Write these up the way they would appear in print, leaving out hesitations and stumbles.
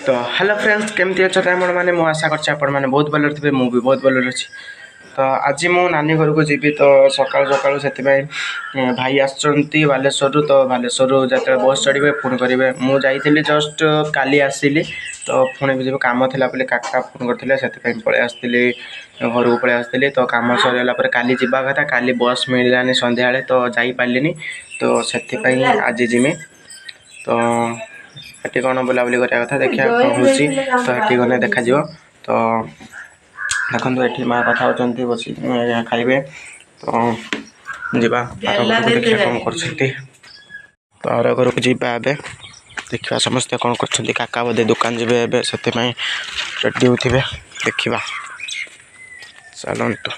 तो hello friends केमती अच्छा आपण मैंने मुझे आशा कर बहुत भल थे मुझे भी बहुत भल अच्छी। तो आज मो नानी घर को जीवी तो सकाल सकाल से भाई आसुँच बालेश्वर तो बालेश्वर जो बस चढ़े फोन करेंगे मुझे जस्ट काली आसली तो पुणी भी कम थी बोले काका फोन करते से पलि आसती घर को पलि आसती तो कम सरला काली जावा कथा काली बस मिललानी संध्या तो जापारे तो से आज जिमी तो ये कौन बुलाबुली करने कथा देखा कौन हो तो ये गले देखा तो देखो ये माँ कथा होती बस खाइबे तो जीवा देखा कौन कर तो आर घर को जीवा ए देखा समस्ते कौन कर काका बोधे दुकान जी से रेडी होते देखा चलतु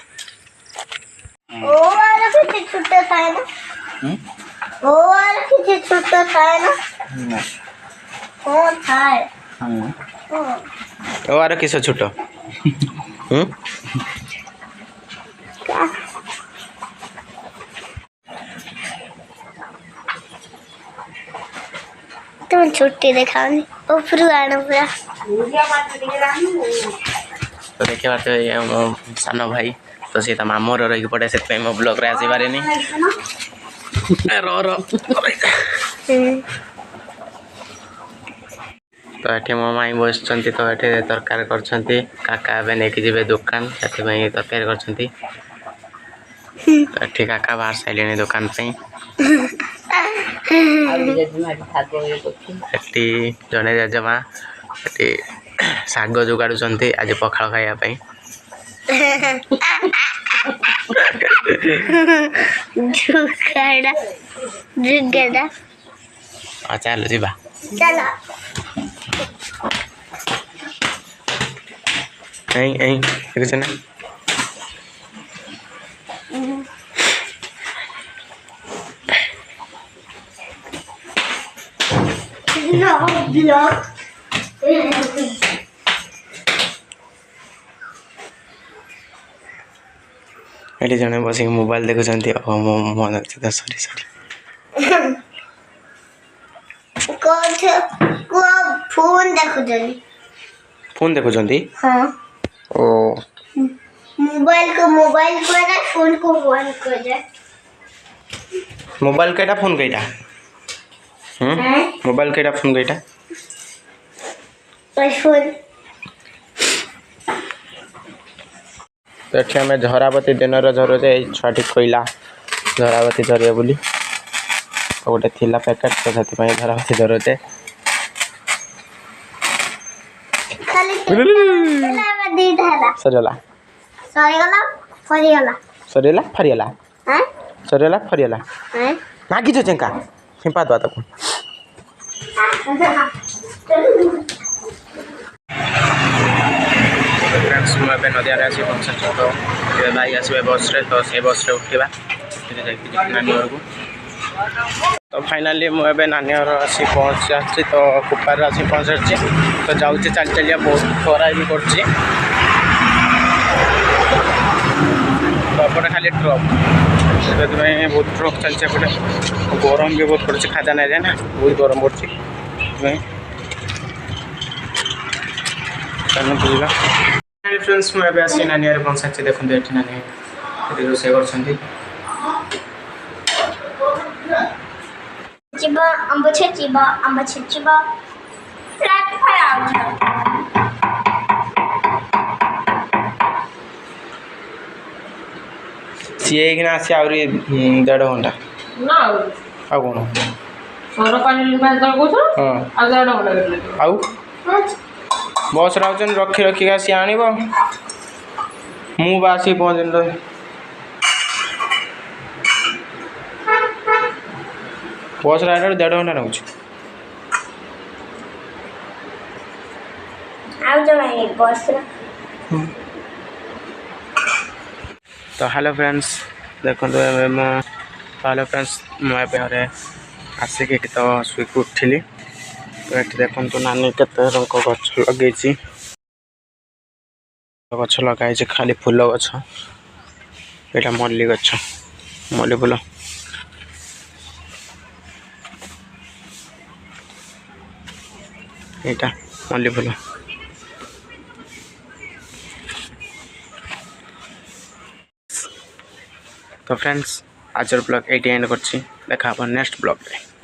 और किस छोट तुम छुट्टी दिखाओ पूरा तो देखिए बात ये मो सान भाई तो सी मामूर रही पड़े से मो ब्लॉग रे आसी पारे तो ये मो माई बस तो ये तरकारी कर काका ए नहीं जी दुकान से तरकारी कर काका बाहर सारे दुकान जड़े जेजेमा शाग जोगाड़ुंट आज पखाड़ खायापी चलो जी ना ये जड़े बस मोबाइल देखुं मन सरी सरी फोन देखुं ओ मोबाइल फोन को फोन कर जाए मोबाइल कईटा फोन कईटा मोबाइल कईटा फोन कईटा फोन तो ये आम झरावती दिन झरुचे छुआटी कहला झरावती झरिया बोली तो गोटे थिला पैकेट तो से झरावती झरुचे सरीगला सरीगला फरीगला सरीगला फरीगला नागिच चेंका फिंपा दवा तक फ्रेंड्स मुझे नदिया आसी पहुँचा तो भाई आसवे बस रे तो से बस रे उठा नानी घर को तो फाइनाली मुझे नानी घर आसी पहुँचा तो कुपार आसी पहुँचा तो जाऊँचे चल चलिया बहुत खरा भी कर खाली ट्रक से बहुत ट्रक चलते एपटे गरम भी बहुत पड़े खाजा नहीं जाए ना बहुत गरम पड़े बुझा फ्रेंड्स मुझे आसी नानी घर पहुँचा देखते ये नानी रोसे कर सी आसी आहरी 1.5 घंटा आ कौन आउ बस रखी रखी सी आण मुझे पहुँच बस आने 1.5 घंटा रोच तो हेलो फ्रेंड्स देखो हेलो फ्रेंड्स मुझे आसिक तो शुक उठिली तो ये देखो नानी के गच लगे गच लगाई खाली फूल गच यहाँ मल्ली गच मल्ली फूल ଏଇଟା ମଲ୍ଲି ଫୁଲ। तो फ्रेंड्स आजर ब्लॉग ये एंड कर देखा नेक्स्ट ब्लॉग रे।